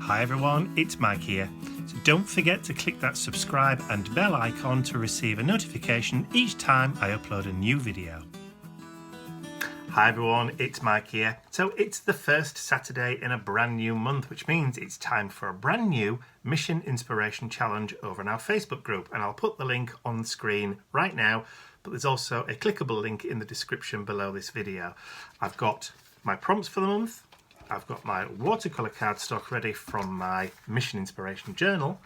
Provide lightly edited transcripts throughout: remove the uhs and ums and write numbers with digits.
Hi everyone, it's Mike here. So don't forget to click that subscribe and bell icon to receive a notification each time I upload a new video. Hi everyone, it's Mike here. So it's the first Saturday in a brand new month, which means it's time for a brand new Mission Inspiration Challenge over in our Facebook group. And I'll put the link on the screen right now, but there's also a clickable link in the description below this video. I've got my prompts for the month. I've got my watercolour cardstock ready from my Mission Inspiration journal.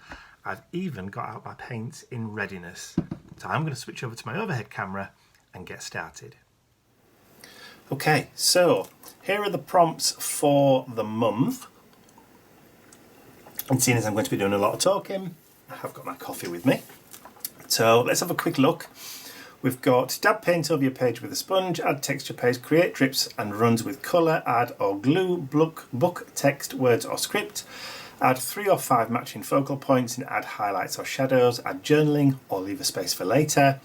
I've even got out my paints in readiness. So I'm going to switch over to my overhead camera and get started. Okay, so here are the prompts for the month. And seeing as I'm going to be doing a lot of talking, I have got my coffee with me. So let's have a quick look. We've got dab paint over your page with a sponge, add texture paste, create drips and runs with colour, add or glue, book, text, words or script, add 3 or 5 matching focal points and add highlights or shadows, add journaling or leave a space for later,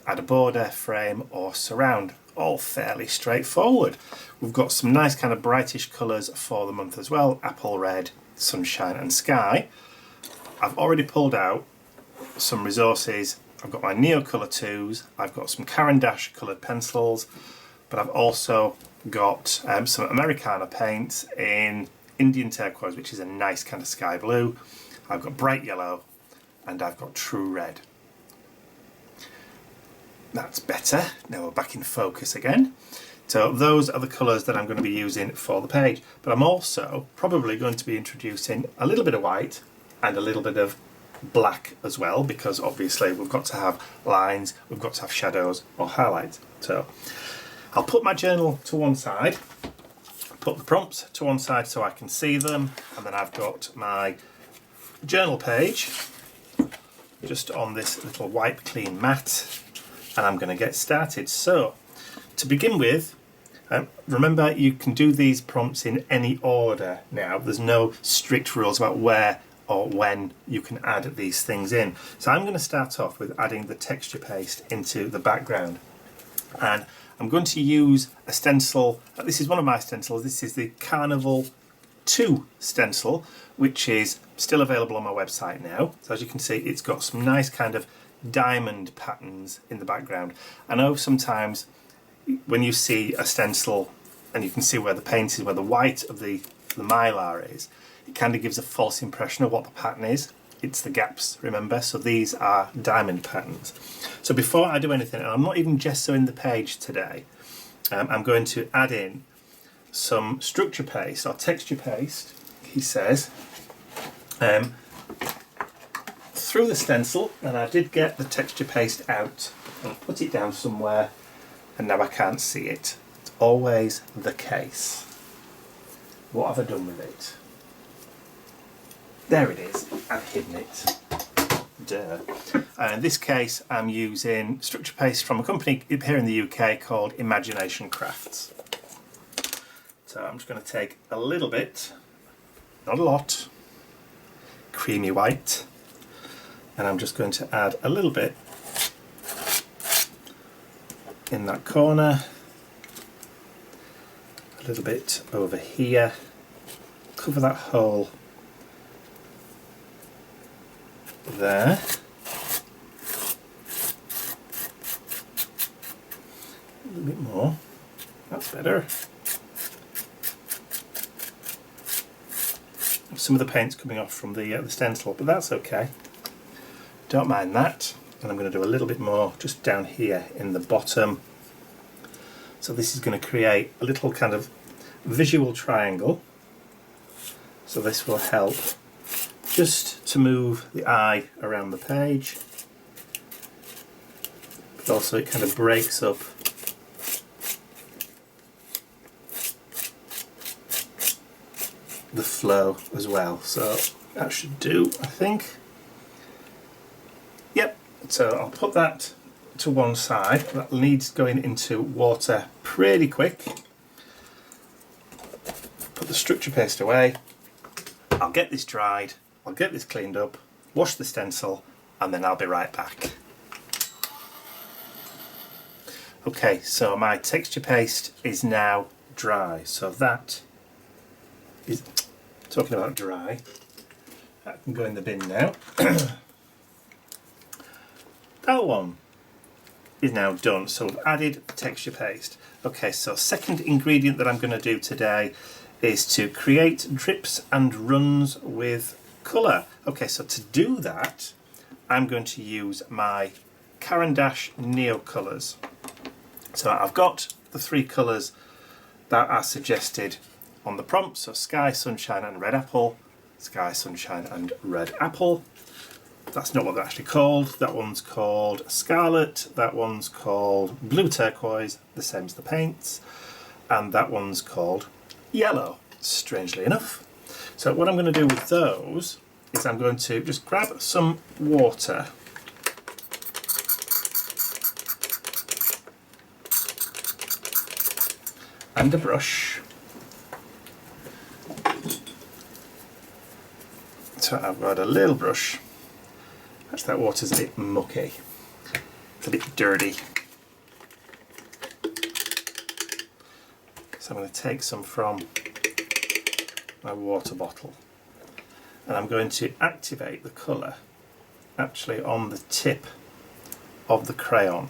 add a border, frame or surround. All fairly straightforward. We've got some nice kind of brightish colours for the month as well, apple red, sunshine and sky. I've already pulled out some resources. I've got my Neo Colour 2s, I've got some Caran d'Ache coloured pencils, but I've also got some Americana paints in Indian turquoise, which is a nice kind of sky blue. I've got bright yellow and I've got true red. That's better. Now we're back in focus again. So those are the colours that I'm going to be using for the page, but I'm also probably going to be introducing a little bit of white and a little bit of black as well, because obviously we've got to have lines, we've got to have shadows or highlights. So I'll put my journal to one side, put the prompts to one side so I can see them, and then I've got my journal page just on this little wipe clean mat, and I'm going to get started. So to begin with, remember you can do these prompts in any order now. There's no strict rules about where or when you can add these things in. So I'm going to start off with adding the texture paste into the background. And I'm going to use a stencil. This is one of my stencils. This is the Carnival 2 stencil, which is still available on my website now. So as you can see, it's got some nice kind of diamond patterns in the background. I know sometimes when you see a stencil and you can see where the paint is, where the white of the mylar is, it kind of gives a false impression of what the pattern is. It's the gaps, remember? So these are diamond patterns. So before I do anything, and I'm not even gessoing the page today, I'm going to add in some structure paste or texture paste, he says, through the stencil. And I did get the texture paste out and put it down somewhere, and now I can't see it. It's always the case. What have I done with it? There it is, I've hidden it. Duh. In this case, I'm using structure paste from a company here in the UK called Imagination Crafts. So I'm just going to take a little bit, not a lot, creamy white, and I'm just going to add a little bit in that corner, a little bit over here, cover that hole there. A little bit more. That's better. Some of the paint's coming off from the stencil, but that's okay. Don't mind that. And I'm going to do a little bit more just down here in the bottom. So this is going to create a little kind of visual triangle. So this will help just to move the eye around the page, but also it kind of breaks up the flow as well. So that should do, I think. Yep, so I'll put that to one side. That needs going into water pretty quick. Put the structure paste away. I'll get this dried. I'll get this cleaned up, wash the stencil, and then I'll be right back. Okay, so my texture paste is now dry. So that is talking about dry, that can go in the bin now. That one is now done, so we've added the texture paste. Okay, so second ingredient that I'm going to do today is to create drips and runs with colour. Okay, so to do that, I'm going to use my Caran d'Ache Neo colours. So I've got the 3 colours that are suggested on the prompt, so Sky, Sunshine and Red Apple. Sky, Sunshine and Red Apple. That's not what they're actually called. That one's called Scarlet, that one's called Blue Turquoise, the same as the paints, and that one's called Yellow, strangely enough. So what I'm going to do with those is I'm going to just grab some water and a brush. So I've got a little brush. Actually, that water's a bit mucky. It's a bit dirty. So I'm going to take some from my water bottle and I'm going to activate the colour actually on the tip of the crayon.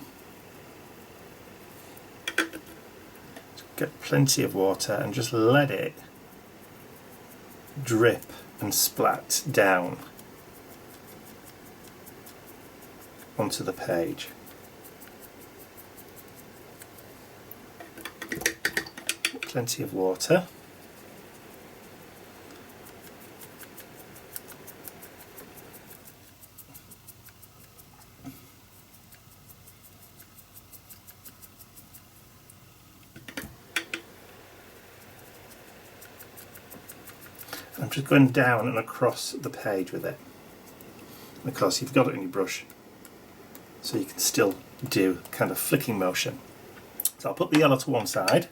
Get plenty of water and just let it drip and splat down onto the page. Plenty of water. I'm just going down and across the page with it. And of course you've got it in your brush, so you can still do kind of flicking motion. So I'll put the yellow to one side,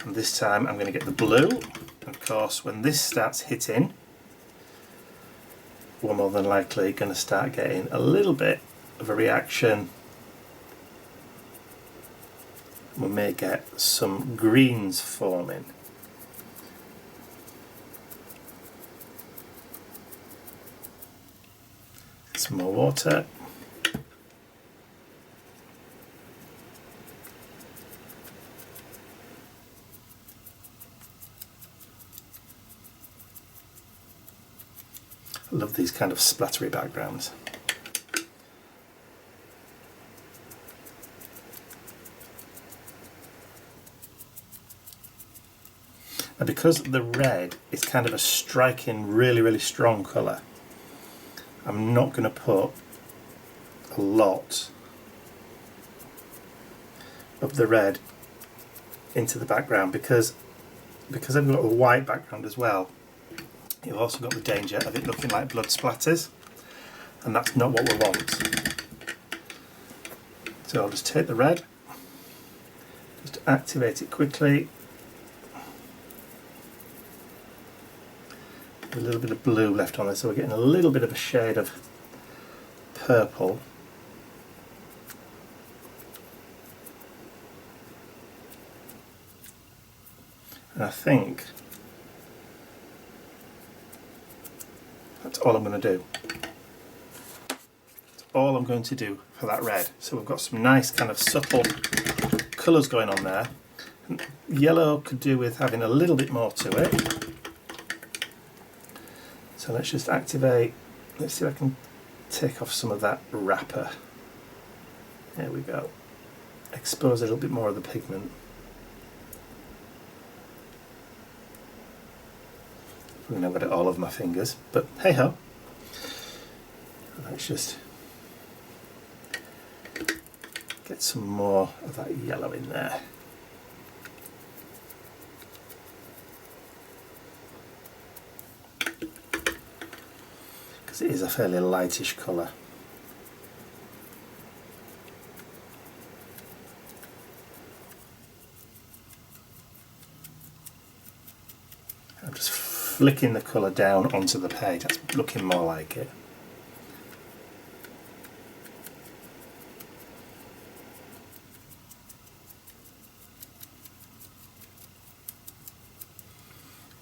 and this time I'm going to get the blue. And of course when this starts hitting, we're more than likely going to start getting a little bit of a reaction. We may get some greens forming. Some more water. I love these kind of splattery backgrounds. And because the red is kind of a striking, really strong colour, I'm not going to put a lot of the red into the background because I've got a white background as well. You've also got the danger of it looking like blood splatters, and that's not what we want. So I'll just take the red, just activate it quickly. A little bit of blue left on there, so we're getting a little bit of a shade of purple. And I think that's all I'm going to do. That's all I'm going to do for that red. So we've got some nice kind of subtle colours going on there. And yellow could do with having a little bit more to it. So let's just activate, let's see if I can take off some of that wrapper. There we go. Expose a little bit more of the pigment. I've now got it all over my fingers, but hey ho. Let's just get some more of that yellow in there. It is a fairly lightish colour. I'm just flicking the colour down onto the page. That's looking more like it.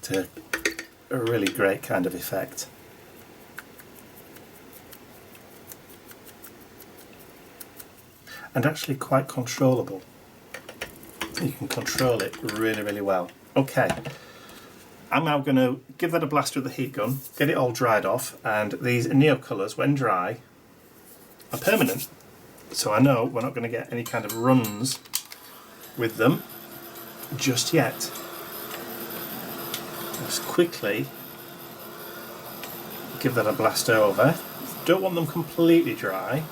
To a really great kind of effect. And actually quite controllable. You can control it really, really well. Okay, I'm now going to give that a blast with the heat gun, get it all dried off, and these neo colours, when dry, are permanent. So I know we're not going to get any kind of runs with them just yet. Just quickly give that a blast over. Don't want them completely dry.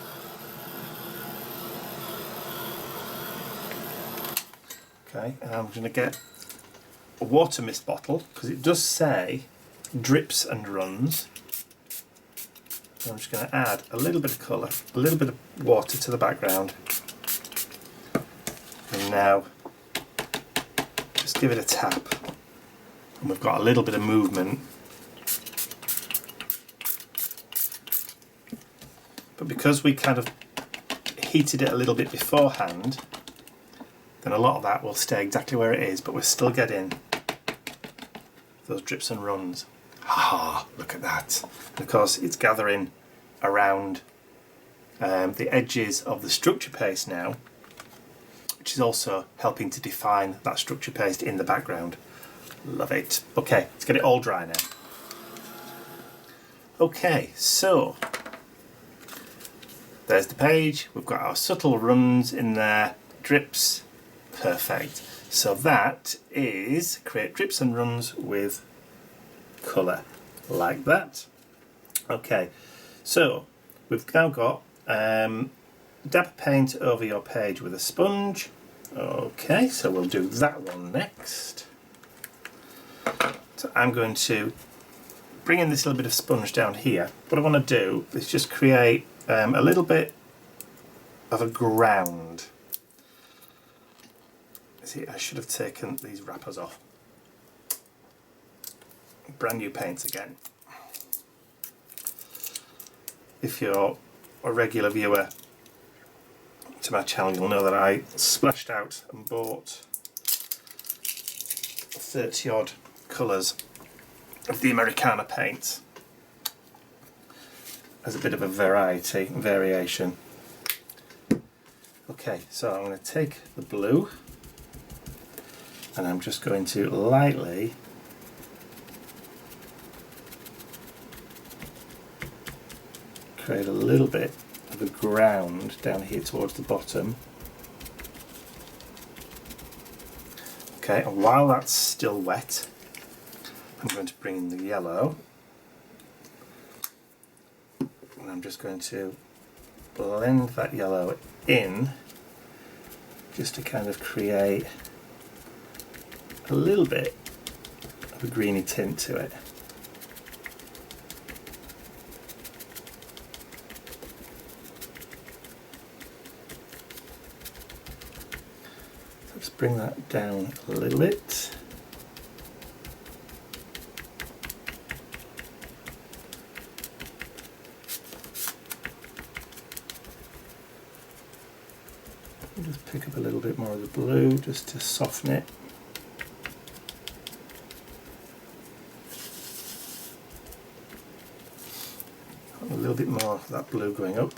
Okay, and I'm going to get a water mist bottle because it does say drips and runs. So I'm just going to add a little bit of colour, a little bit of water to the background, and now just give it a tap, and we've got a little bit of movement. But because we kind of heated it a little bit beforehand, then a lot of that will stay exactly where it is, but we're still getting those drips and runs. Ah, look at that. And of course it's gathering around the edges of the structure paste now, which is also helping to define that structure paste in the background. Love it. Okay, let's get it all dry now. Okay, so there's the page. We've got our subtle runs in there, drips. Perfect. So that is create drips and runs with colour, like that. Okay, so we've now got dab paint over your page with a sponge. Okay, so we'll do that one next. So I'm going to bring in this little bit of sponge down here. What I want to do is just create a little bit of a ground. See, I should have taken these wrappers off. Brand new paints again. If you're a regular viewer to my channel, you'll know that I splashed out and bought 30 odd colours of the Americana paint as a bit of a variation. Okay, so I'm going to take the blue and I'm just going to lightly create a little bit of a ground down here towards the bottom. Okay, and while that's still wet, I'm going to bring in the yellow, and I'm just going to blend that yellow in just to kind of create a little bit of a greeny tint to it. So let's bring that down a little bit. I'll just pick up a little bit more of the blue just to soften it. A little bit more of that blue going up.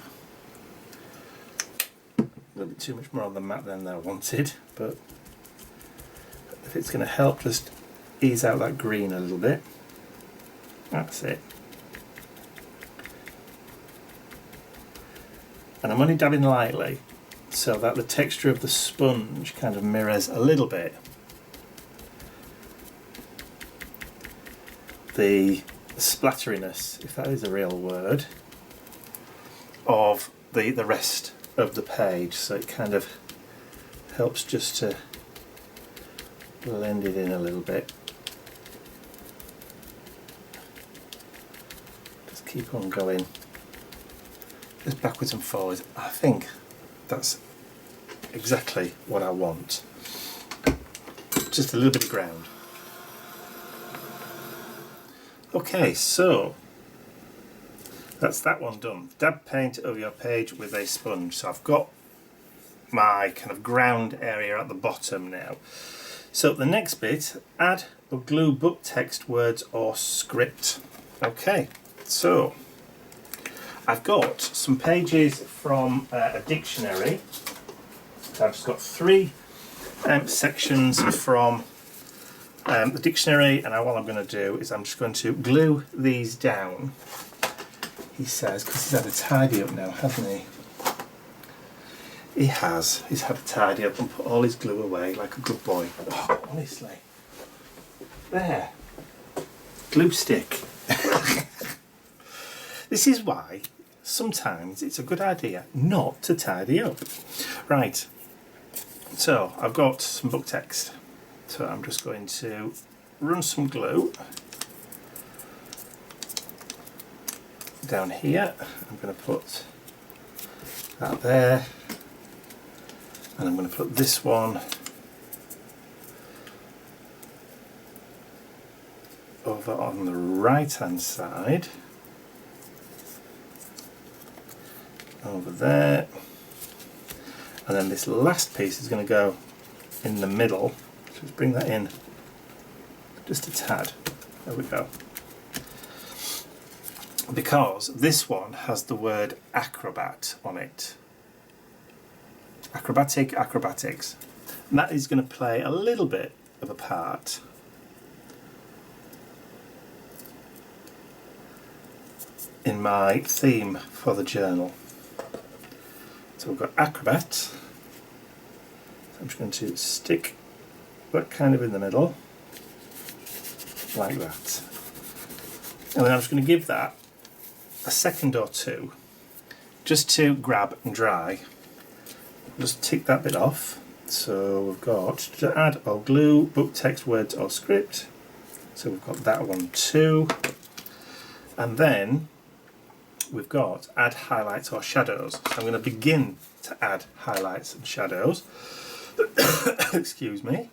A little bit too much more on the mat than I wanted, but if it's going to help just ease out that green a little bit, that's it. And I'm only dabbing lightly so that the texture of the sponge kind of mirrors a little bit the splatteriness, if that is a real word, of the rest of the page, so it kind of helps just to blend it in a little bit. Just keep on going, just backwards and forwards. I think that's exactly what I want. Just a little bit of ground. Okay, so that's that one done. Dab paint over your page with a sponge. So I've got my kind of ground area at the bottom now. So the next bit, add or glue book text, words or script. Okay, so I've got some pages from a dictionary. So I've just got 3 sections from the dictionary, and what I'm going to do is I'm just going to glue these down, he says, because he's had a tidy up now, hasn't he? He has. He's had a tidy up and put all his glue away like a good boy. Oh, honestly. There. Glue stick. This is why sometimes it's a good idea not to tidy up. Right. So I've got some book text. So I'm just going to run some glue down here. I'm going to put that there, and I'm going to put this one over on the right hand side, over there, and then this last piece is going to go in the middle. So let's bring that in just a tad. There we go. Because this one has the word acrobat on it. Acrobatic, acrobatics. And that is going to play a little bit of a part in my theme for the journal. So we've got acrobat. So I'm just going to stick that kind of in the middle, like that. And then I'm just going to give that a second or two just to grab and dry. Just tick that bit off. So we've got to add or glue book text, words or script. So we've got that one too. And then we've got add highlights or shadows. So I'm going to begin to add highlights and shadows. Excuse me.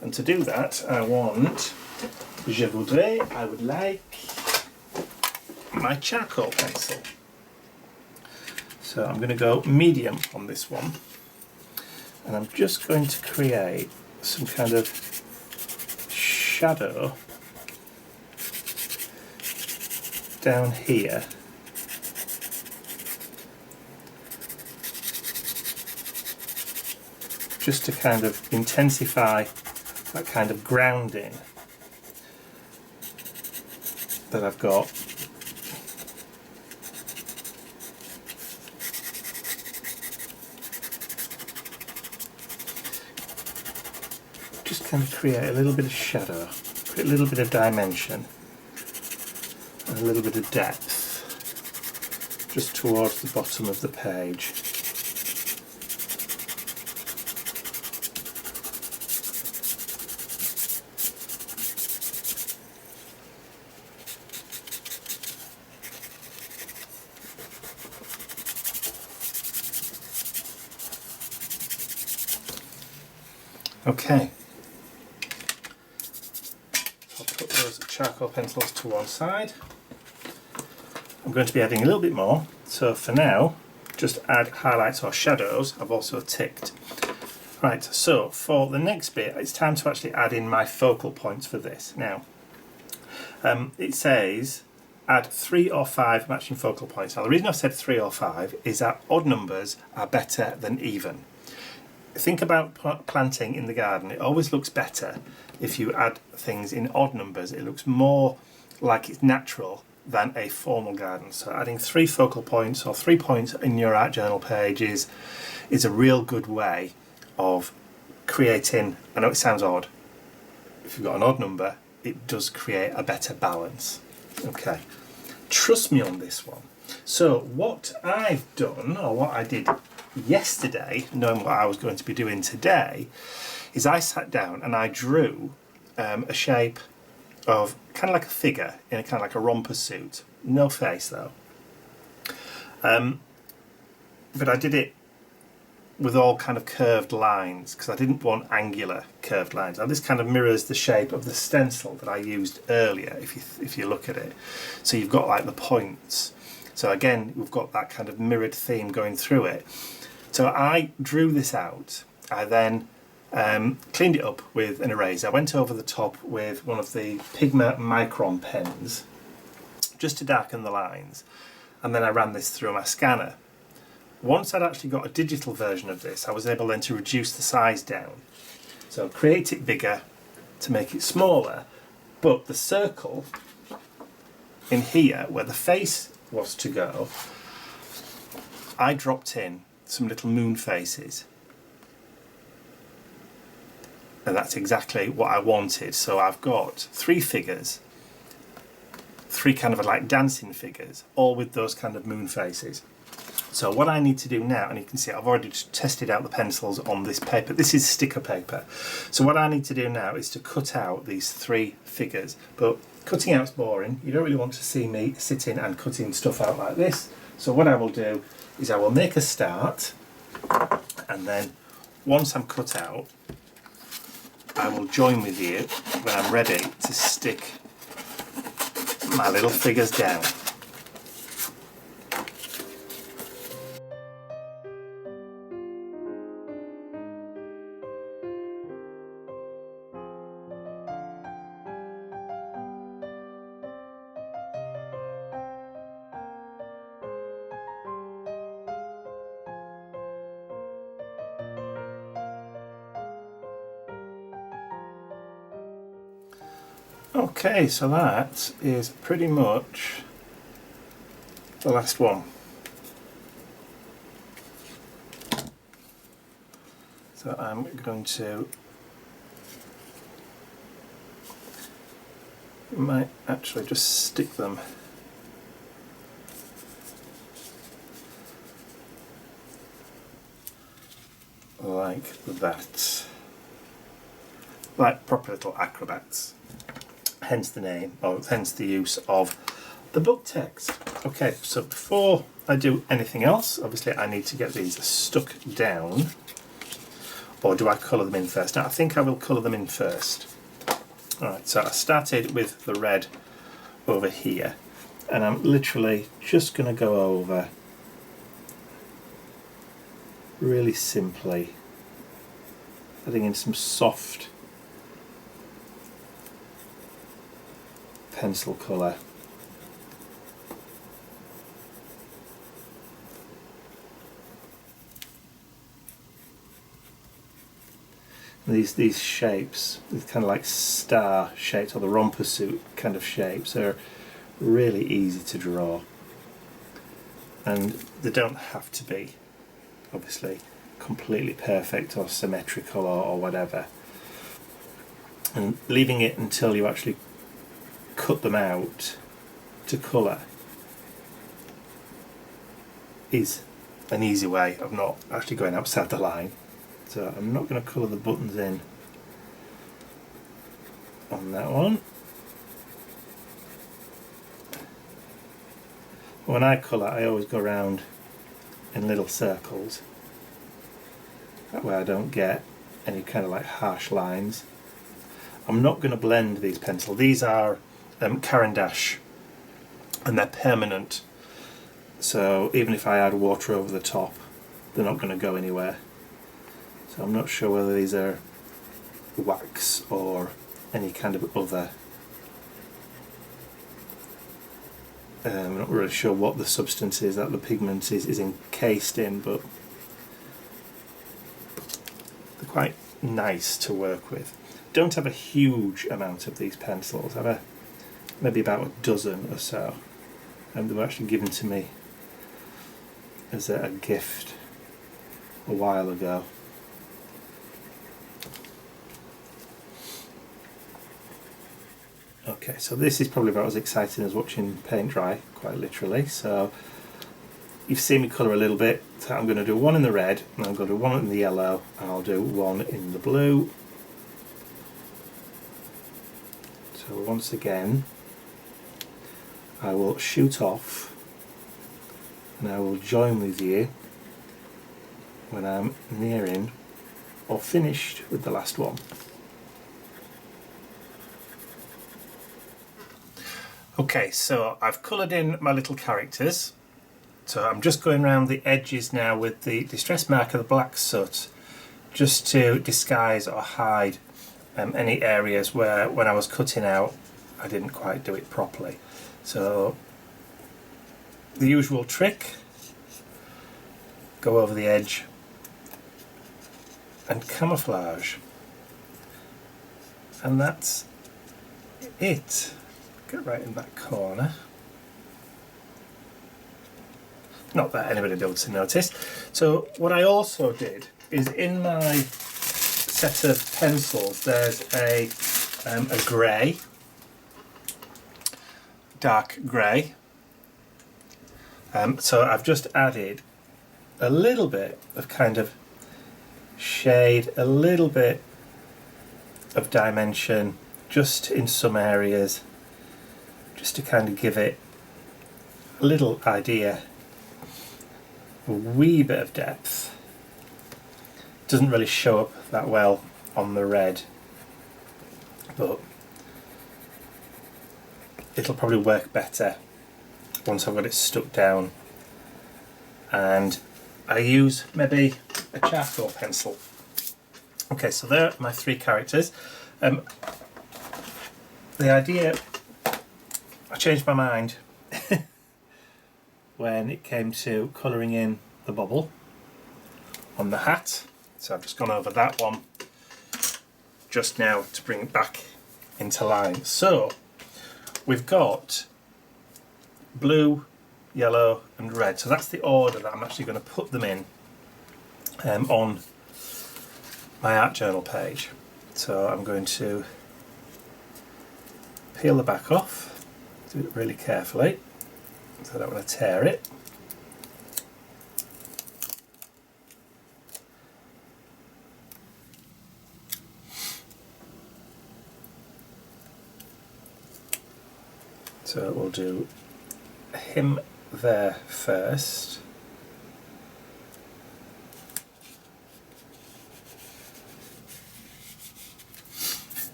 And to do that, I would like my charcoal pencil. So I'm going to go medium on this one, and I'm just going to create some kind of shadow down here. Just to kind of intensify that kind of grounding that I've got. Just kind of create a little bit of shadow, create a little bit of dimension, and a little bit of depth just towards the bottom of the page. Okay, I'll put those charcoal pencils to one side. I'm going to be adding a little bit more, so for now, just add highlights or shadows. I've also ticked. Right, so for the next bit, it's time to actually add in my focal points for this. Now, it says add 3 or 5 matching focal points. Now, the reason I've said 3 or 5 is that odd numbers are better than even. Think about planting in the garden. It always looks better if you add things in odd numbers. It looks more like it's natural than a formal garden. So adding 3 focal points or 3 points in your art journal page is a real good way of creating, I know it sounds odd, if you've got an odd number, it does create a better balance. Okay, trust me on this one. So what I've done, or what I did yesterday, knowing what I was going to be doing today, is I sat down and I drew a shape of kind of like a figure in a kind of like a romper suit. No face though. But I did it with all kind of curved lines because I didn't want angular curved lines. Now this kind of mirrors the shape of the stencil that I used earlier if you look at it. So you've got like the points. So again, we've got that kind of mirrored theme going through it. So I drew this out. I then Cleaned it up with an eraser. I went over the top with one of the Pigma Micron pens just to darken the lines, and then I ran this through my scanner. Once I'd actually got a digital version of this, I was able then to reduce the size down. So create it bigger to make it smaller, but the circle in here where the face was to go, I dropped in some little moon faces. And that's exactly what I wanted. So I've got 3 figures, 3 kind of like dancing figures, all with those kind of moon faces. So what I need to do now, and you can see I've already tested out the pencils on this paper. This is sticker paper. So what I need to do now is to cut out these 3 figures. But cutting out's boring. You don't really want to see me sitting and cutting stuff out like this. So what I will do is I will make a start, and then once I'm cut out, I will join with you when I'm ready to stick my little figures down. Okay, so that is pretty much the last one. So I'm going to, might actually just stick them like that, like proper little acrobats. Hence the name, or hence the use of the book text. Okay, so before I do anything else, obviously I need to get these stuck down. Or do I colour them in first? Now I think I will colour them in first. Alright, so I started with the red over here, and I'm literally just going to go over really simply, adding in some soft pencil colour. These shapes, these kind of like star shapes or the romper suit kind of shapes, are really easy to draw, and they don't have to be obviously completely perfect or symmetrical or whatever, and leaving it until you actually cut them out to colour is an easy way of not actually going outside the line. So I'm not going to colour the buttons in on that one. When I colour, I always go around in little circles. That way I don't get any kind of like harsh lines. I'm not going to blend these pencils. These are Caran d'Ache, and they're permanent, so even if I add water over the top, they're not going to go anywhere. So I'm not sure whether these are wax or any kind of other, I'm not really sure what the substance is that the pigment is encased in, but they're quite nice to work with. Don't have a huge amount of these pencils. I have maybe about a dozen or so, and they were actually given to me as a gift a while ago. Okay, so this is probably about as exciting as watching paint dry, quite literally. So you've seen me colour a little bit, so I'm going to do one in the red, and I'm going to do one in the yellow, and I'll do one in the blue. So once again, I will shoot off, and I will join with you when I'm nearing or finished with the last one. Okay, so I've coloured in my little characters. So I'm just going around the edges now with the Distress Marker, the black soot, just to disguise or hide any areas where when I was cutting out I didn't quite do it properly. So the usual trick, go over the edge and camouflage, and that's it. Get right in that corner. Not that anybody else noticed. So what I also did is in my set of pencils there's a grey, dark grey. So I've just added a little bit of kind of shade, a little bit of dimension just in some areas, just to kind of give it a little idea, a wee bit of depth. Doesn't really show up that well on the red, but it'll probably work better once I've got it stuck down. And I use maybe a charcoal pencil. Okay, so there are my three characters. The idea, I changed my mind when it came to colouring in the bubble on the hat. So I've just gone over that one just now to bring it back into line. So we've got blue, yellow and red. So that's the order that I'm actually going to put them in on my art journal page. So I'm going to peel the back off, do it really carefully so I don't want to tear it. So we'll do him there first.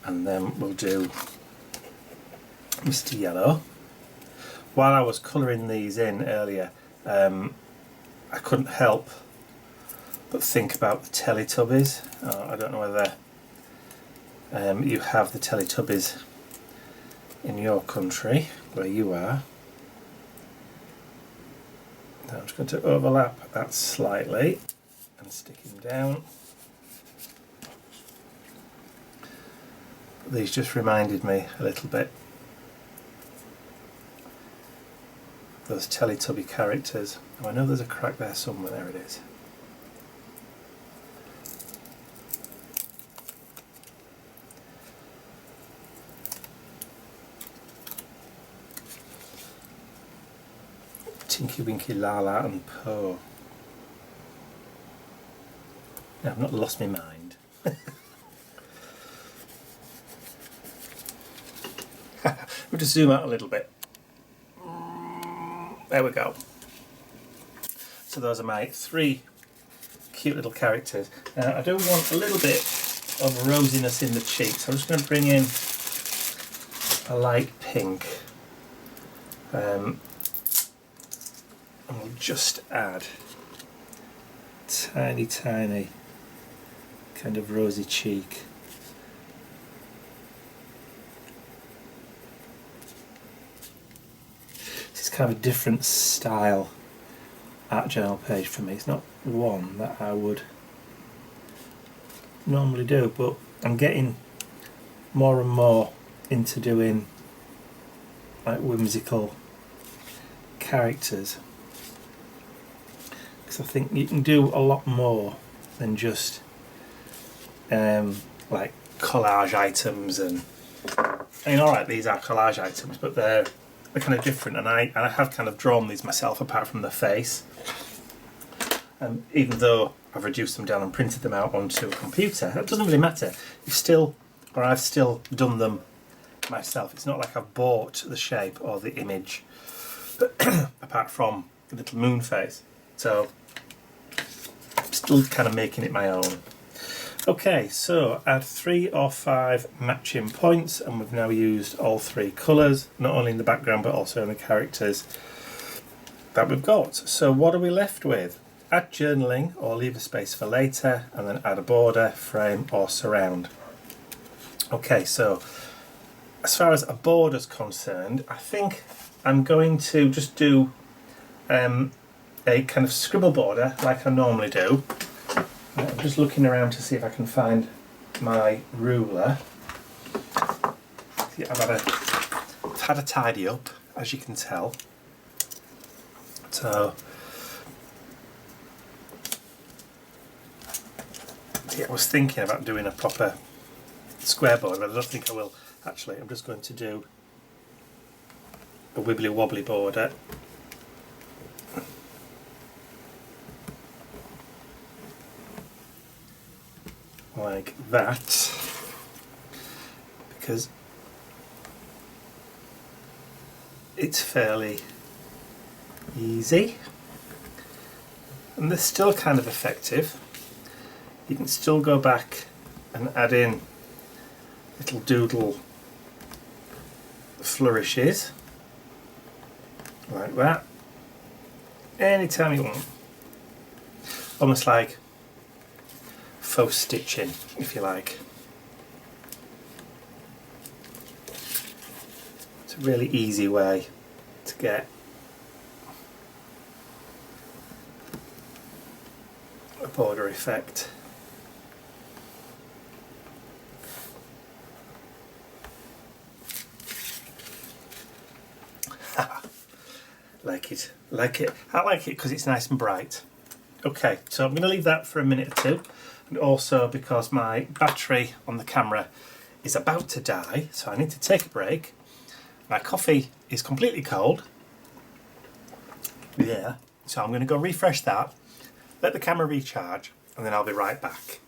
And then we'll do Mr. Yellow. While I was colouring these in earlier, I couldn't help but think about the Teletubbies. I don't know whether you have the Teletubbies in your country, where you are. Now I'm just going to overlap that slightly and stick him down. These just reminded me a little bit those Teletubby characters. Oh, I know there's a crack there somewhere. There it is. Tinky Winky Lala and Po. No, I've not lost my mind. We'll just zoom out a little bit. There we go. So those are my three cute little characters. Now I do want a little bit of rosiness in the cheeks. I'm just going to bring in a light pink. And we'll just add tiny kind of rosy cheek. This is kind of a different style art journal page for me. It's not one that I would normally do, but I'm getting more and more into doing like whimsical characters, because I think you can do a lot more than just like collage items. And I mean, alright, these are collage items, but they're kind of different, and I have kind of drawn these myself apart from the face. Even though I've reduced them down and printed them out onto a computer, that doesn't really matter. I've still done them myself. It's not like I've bought the shape or the image apart from the little moon face. So I'm still kind of making it my own. Okay, so add 3 or 5 matching points, and we've now used all 3 colours, not only in the background but also in the characters that we've got. So what are we left with? add journaling or leave a space for later, and then add a border, frame or surround. Okay, so as far as a border is concerned, I think I'm going to just do a kind of scribble border like I normally do. I'm just looking around to see if I can find my ruler. Yeah, I've had a tidy up, as you can tell. So yeah, I was thinking about doing a proper square border, but I don't think I will. Actually, I'm just going to do a wibbly wobbly border. Like that, because it's fairly easy and they're still kind of effective. You can still go back and add in little doodle flourishes like that anytime you want, almost like faux stitching, if you like. It's a really easy way to get a border effect. Like it. I like it because it's nice and bright. Okay, so I'm going to leave that for a minute or two, and also because my battery on the camera is about to die, so I need to take a break. My coffee is completely cold. Yeah, so I'm going to go refresh that, let the camera recharge, and then I'll be right back.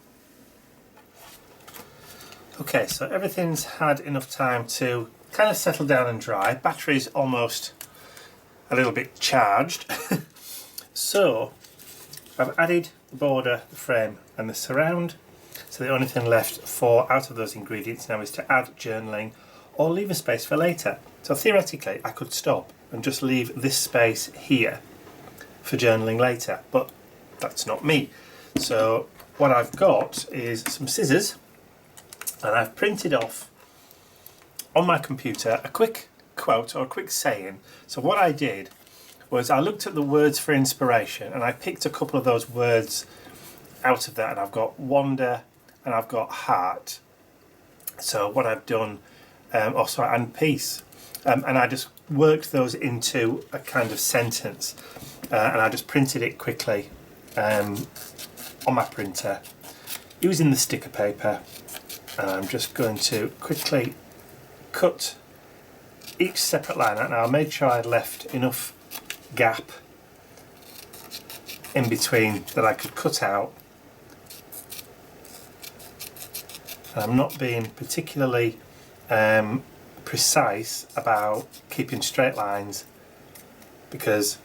Okay, so everything's had enough time to kind of settle down and dry. Battery's almost a little bit charged. So I've added the border, the frame and the surround. So the only thing left out of those ingredients now is to add journaling or leave a space for later. So theoretically I could stop and just leave this space here for journaling later, but that's not me. So what I've got is some scissors, and I've printed off on my computer a quick quote or a quick saying. So what I did was I looked at the words for inspiration and I picked a couple of those words out of that, and I've got wonder and I've got heart. So what I've done, and peace, and I just worked those into a kind of sentence, and I just printed it quickly on my printer using the sticker paper, and I'm just going to quickly cut each separate line out. Now I made sure I'd left enough gap in between that I could cut out. And I'm not being particularly precise about keeping straight lines because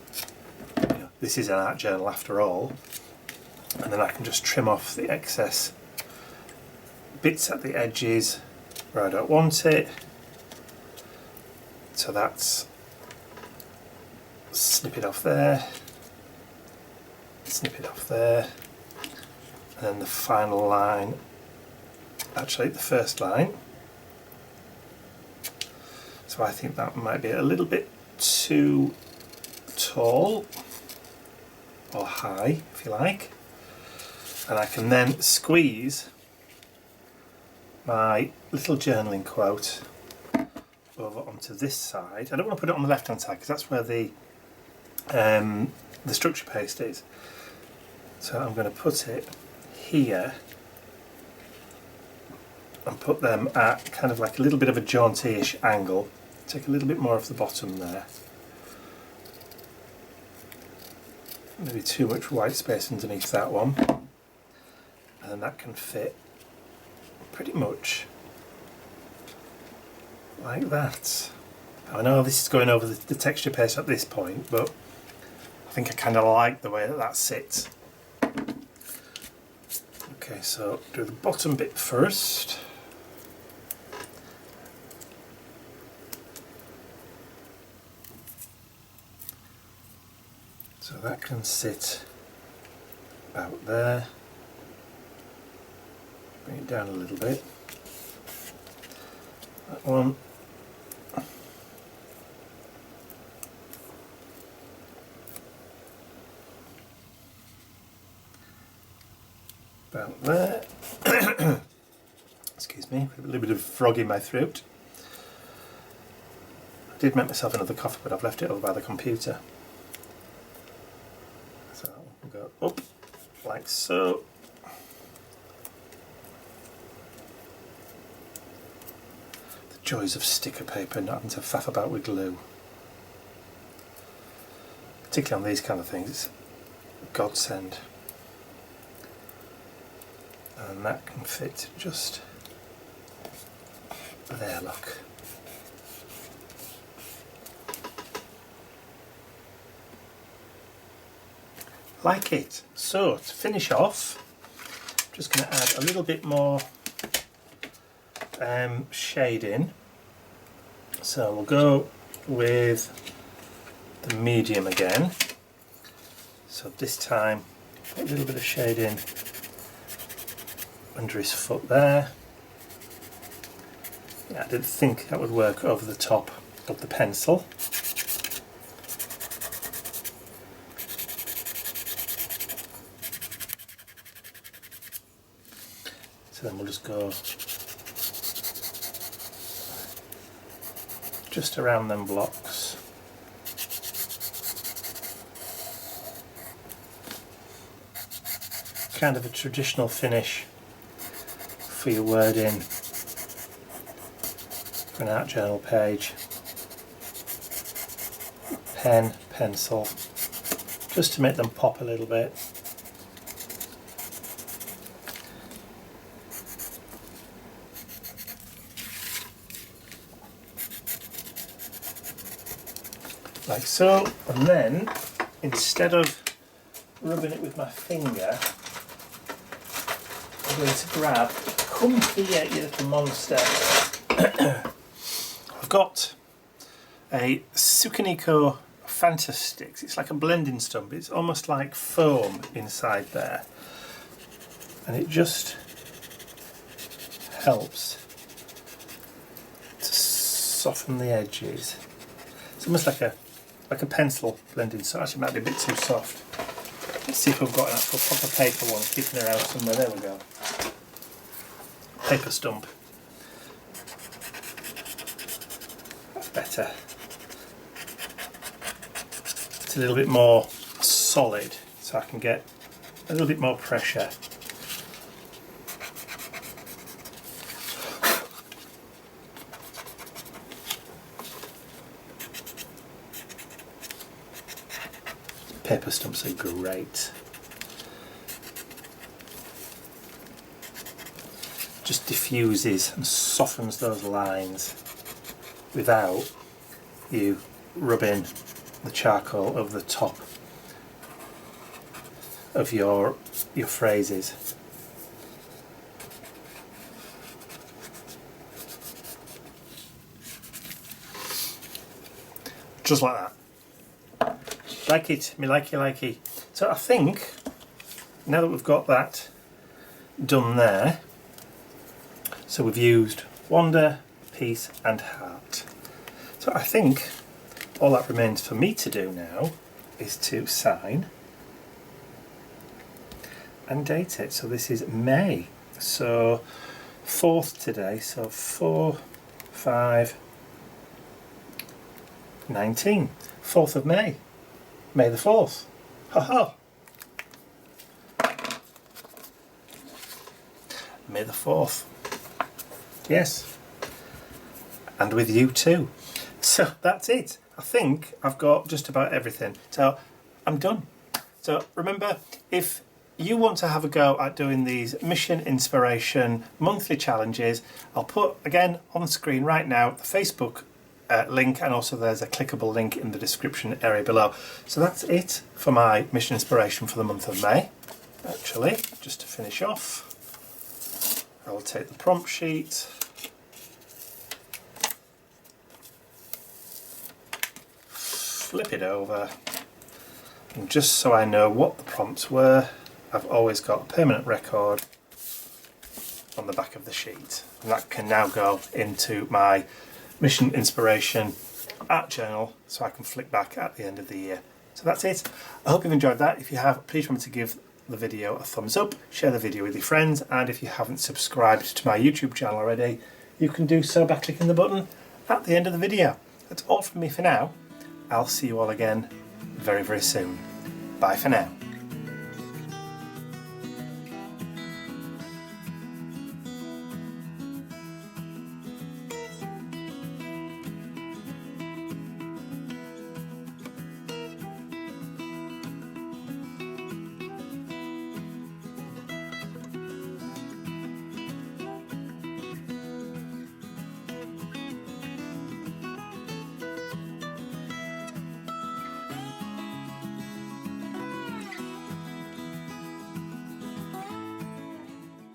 this is an art journal after all, and then I can just trim off the excess bits at the edges where I don't want it. So that's snip it off there, snip it off there, and then the final line, actually the first line. So I think that might be a little bit too tall or high, if you like, and I can then squeeze my little journaling quote over onto this side. I don't want to put it on the left hand side because that's where the structure paste is. So I'm going to put it here and put them at kind of like a little bit of a jaunty-ish angle. Take a little bit more of the bottom there. Maybe too much white space underneath that one. And then that can fit pretty much like that. I know this is going over the texture paste at this point, but I think I kind of like the way that sits. Okay, so do the bottom bit first. So that can sit about there. Bring it down a little bit. That one. About there. Excuse me, a little bit of frog in my throat. I did make myself another coffee, but I've left it over by the computer. So we'll go up like so. The joys of sticker paper, not having to faff about with glue. Particularly on these kind of things, it's a godsend. And that can fit just there, look. Like it. So to finish off, I'm just going to add a little bit more shading. So we'll go with the medium again. So this time, put a little bit of shading under his foot there. Yeah, I didn't think that would work over the top of the pencil. So then we'll just go just around them blocks. Kind of a traditional finish for your wording for an art journal page. Pen, pencil, just to make them pop a little bit. Like so, and then instead of rubbing it with my finger, I'm going to grab, come here you little monster. I've got a Sukaniko Fantasticks. It's like a blending stump. It's almost like foam inside there, and it just helps to soften the edges. It's almost like a pencil blending. So actually, it might be a bit too soft. Let's see if we've got an actual proper paper one keeping around somewhere. There we go. Paper stump. That's better. It's a little bit more solid, so I can get a little bit more pressure. Paper stumps are great. Just diffuses and softens those lines without you rubbing the charcoal over the top of your phrases. Just like that. Like it, me likey. So I think now that we've got that done there, so we've used Wonder, Peace and Heart. So I think all that remains for me to do now is to sign and date it. So this is May, so 4th today, so 4/5/19, 4th of May. May the 4th. Ha ha! May the 4th. Yes. And with you too. So that's it. I think I've got just about everything. So I'm done. So remember, if you want to have a go at doing these Mission Inspiration monthly challenges, I'll put again on the screen right now the Facebook link, and also there's a clickable link in the description area below. So that's it for my Mission Inspiration for the month of May. Actually, just to finish off, I will take the prompt sheet, flip it over, and just so I know what the prompts were, I've always got a permanent record on the back of the sheet, and that can now go into my mission inspiration art journal so I can flick back at the end of the year. So that's it. I hope you've enjoyed that. If you have, please remember to give the video a thumbs up, share the video with your friends, and if you haven't subscribed to my YouTube channel already, you can do so by clicking the button at the end of the video. That's all from me for now. I'll see you all again very, very soon. Bye for now.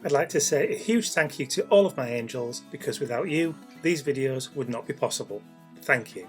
I'd like to say a huge thank you to all of my angels, because without you, these videos would not be possible. Thank you.